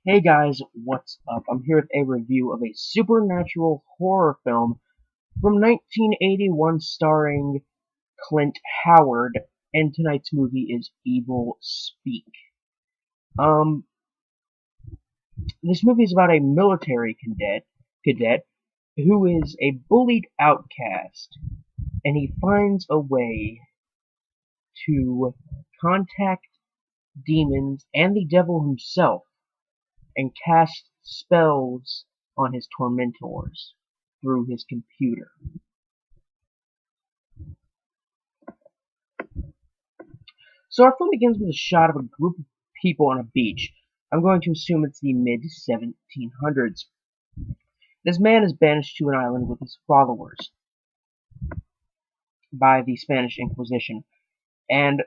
Hey guys, what's up? I'm here with a review of a supernatural horror film from 1981 starring Clint Howard, and tonight's movie is Evilspeak. Um, this movie is about a military cadet who is a bullied outcast, and he finds a way to contact demons and the devil himself and cast spells on his tormentors through his computer. So our film begins with a shot of a group of people on a beach. I'm going to assume it's the mid 1700s. This man is banished to an island with his followers by the Spanish Inquisition, and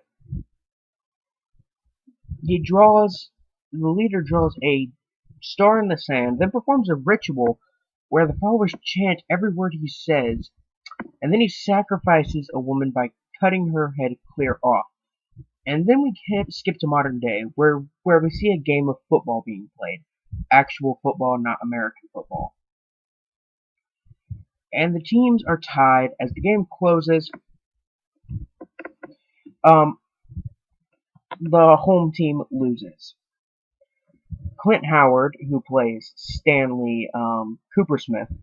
the leader draws a star in the sand, then performs a ritual where the followers chant every word he says, and then he sacrifices a woman by cutting her head clear off. And then we skip to modern day, where we see a game of football being played. Actual football, not American football. And the teams are tied. As the game closes, um, the home team loses. Clint Howard, who plays Stanley Coopersmith,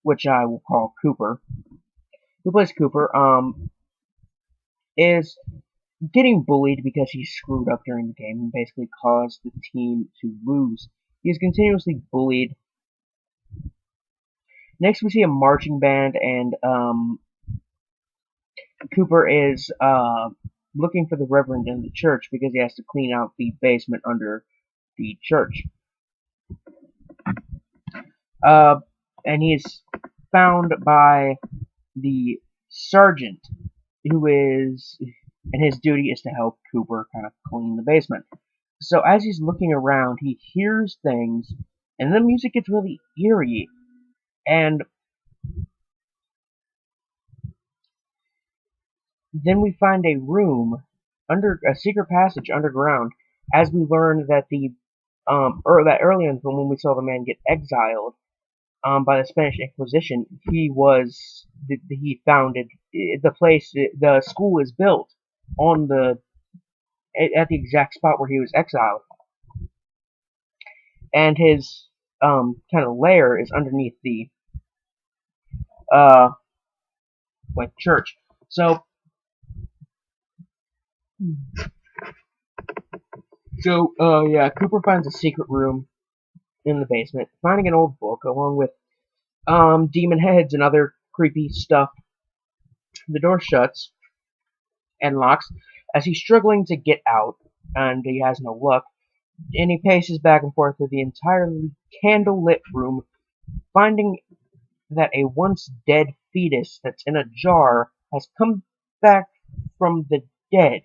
which I will call Cooper, who plays Cooper, is getting bullied because he screwed up during the game and basically caused the team to lose. He is continuously bullied. Next, we see a marching band, and Cooper is looking for the reverend in the church because he has to clean out the basement under the church. Uh, and he is found by the sergeant, and his duty is to help Cooper kind of clean the basement. So as he's looking around, he hears things, and the music gets really eerie. And then we find a room under a secret passage underground, as we learn that that early in the film when we saw the man get exiled by the Spanish Inquisition, he founded the place. The school is built on the at the exact spot where he was exiled, and his kind of lair is underneath the uh church. Yeah, Cooper finds a secret room in the basement, finding an old book along with demon heads and other creepy stuff. The door shuts and locks as he's struggling to get out, and he has no luck. And he paces back and forth through the entirely candlelit room, finding that a once dead fetus that's in a jar has come back from the dead.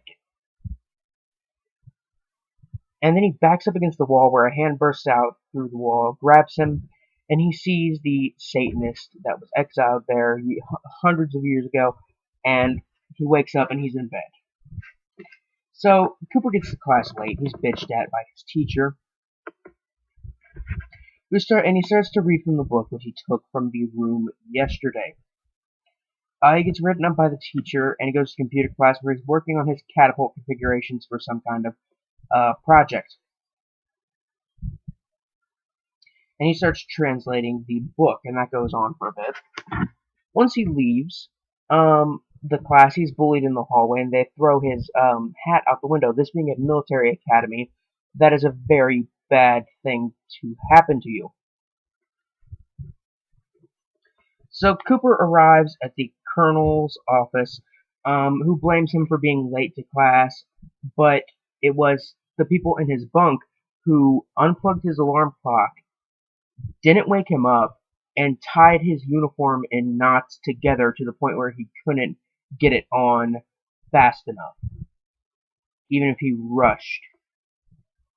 And then he backs up against the wall where a hand bursts out through the wall, grabs him, and he sees the Satanist that was exiled there hundreds of years ago, and he wakes up and he's in bed. So Cooper gets to class late. He's bitched at by his teacher. He starts to read from the book which he took from the room yesterday. He gets written up by the teacher, and he goes to computer class where he's working on his catapult configurations for some kind of project. And he starts translating the book, and that goes on for a bit. Once he leaves the class, he's bullied in the hallway, and they throw his hat out the window. This being a military academy, that is a very bad thing to happen to you. So Cooper arrives at the colonel's office, who blames him for being late to class, but it was the people in his bunk who unplugged his alarm clock, didn't wake him up, and tied his uniform in knots together to the point where he couldn't get it on fast enough, even if he rushed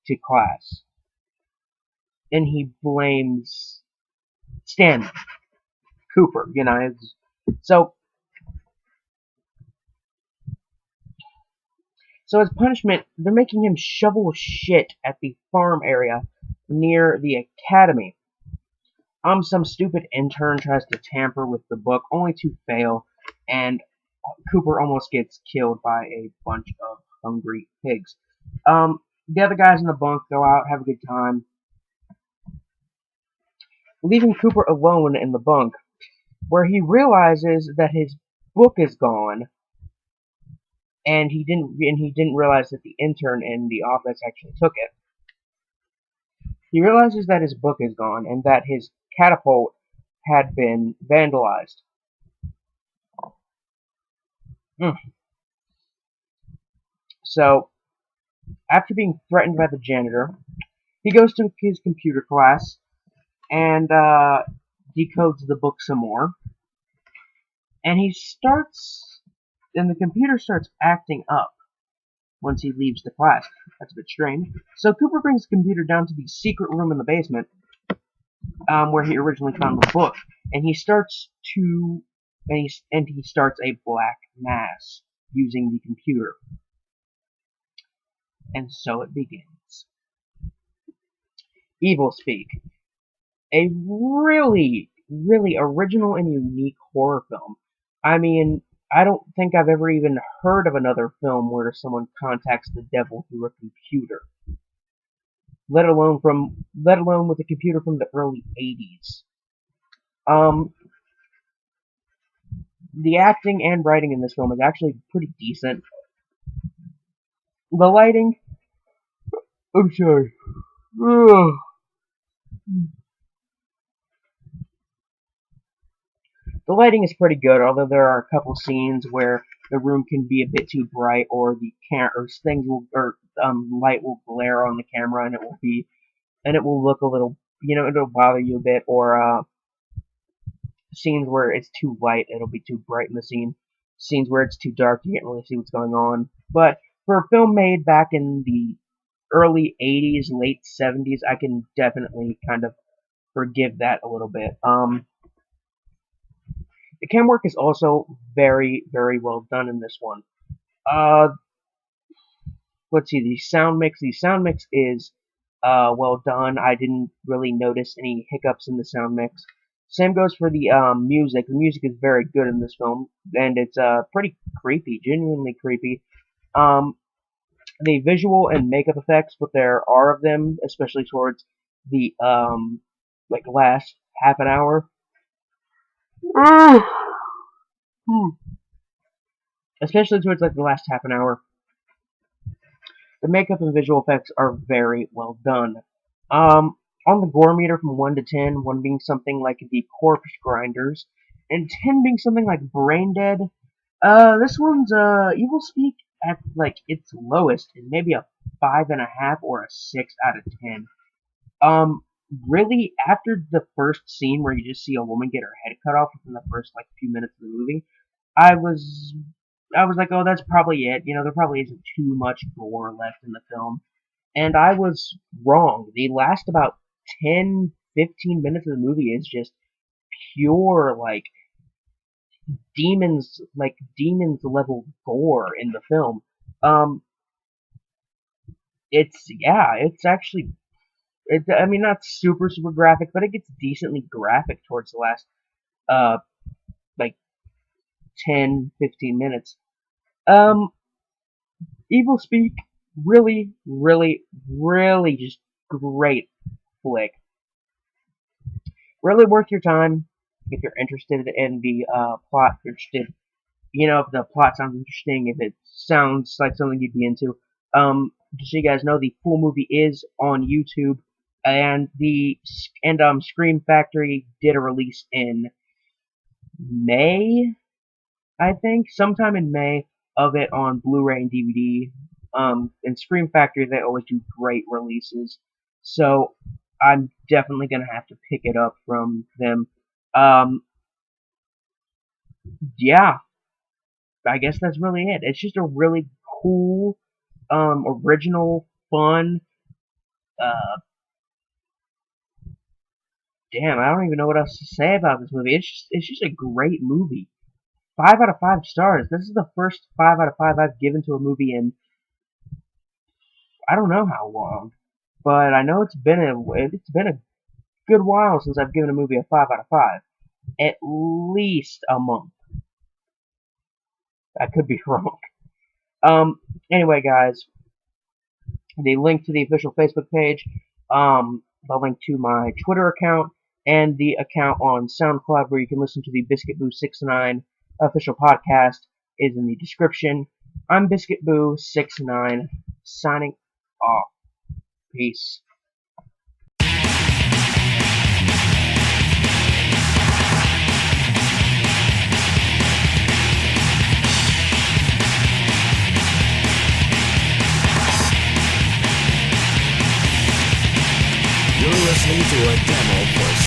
to class. And he blames Stanley Cooper, So, so as punishment, they're making him shovel shit at the farm area near the academy. Some stupid intern tries to tamper with the book, only to fail, and Cooper almost gets killed by a bunch of hungry pigs. The other guys in the bunk go out, have a good time, leaving Cooper alone in the bunk, where he realizes that his book is gone, and he didn't realize that the intern in the office actually took it. He realizes that his book is gone and that his catapult had been vandalized. Mm. So, after being threatened by the janitor, he goes to his computer class and decodes the book some more. And and the computer starts acting up once he leaves the class. That's a bit strange. So Cooper brings the computer down to the secret room in the basement, where he originally found the book, and he starts a black mass using the computer, and so it begins. Evilspeak, a really, really original and unique horror film. I mean, I don't think I've ever even heard of another film where someone contacts the devil through a computer, let alone with a computer from the early '80s. Um, the acting and writing in this film is actually pretty decent. The lighting, I'm sorry. Ugh. The lighting is pretty good, although there are a couple scenes where the room can be a bit too bright, or light will glare on the camera, and it will look a little, it'll bother you a bit, or scenes where it's too light, it'll be too bright in the scene. Scenes where it's too dark, you can't really see what's going on. But for a film made back in the early '80s, late '70s, I can definitely kind of forgive that a little bit. The cam work is also very, very well done in this one. Uh, let's see, the sound mix. The sound mix is well done. I didn't really notice any hiccups in the sound mix. Same goes for the music. The music is very good in this film, and it's pretty creepy, genuinely creepy. Um, the visual and makeup effects, but there are of them, especially towards the last half an hour. Especially towards like the last half an hour. The makeup and visual effects are very well done. Um, on the gore meter from 1 to 10, 1 being something like the corpse grinders, and 10 being something like brain dead, this one's, Evilspeak at, like, its lowest, and maybe a 5.5 or a 6 out of 10. Um, really, after the first scene where you just see a woman get her head cut off within the first, like, few minutes of the movie, I was I was like, oh, that's probably it. There probably isn't too much gore left in the film. And I was wrong. The last about 10, 15 minutes of the movie is just pure, demons level gore in the film. Um, it's actually, I mean, not super, super graphic, but it gets decently graphic towards the last, uh, like 10, 15 minutes. Um, Evilspeak, really, really, really just great flick. Really worth your time if you're interested in the plot. If you're interested, if the plot sounds interesting, if it sounds like something you'd be into. Just so you guys know, the full movie is on YouTube, and Scream Factory did a release in May, I think, sometime in May, of it on Blu-ray and DVD. And Scream Factory, they always do great releases, so I'm definitely gonna have to pick it up from them. Um, yeah, I guess that's really it. It's just a really cool, original, fun. Uh, damn, I don't even know what else to say about this movie. It's just a great movie. 5 out of 5 stars. This is the first 5 out of 5 I've given to a movie in I don't know how long. but I know it's been a good while since I've given a movie a 5 out of 5. At least a month. I could be wrong. Um, anyway, guys, the link to the official Facebook page, the link to my Twitter account, and the account on SoundCloud where you can listen to the Biscuit Boo 69 official podcast is in the description. I'm Biscuit Boo 69 signing off. Peace. You're listening to a demo for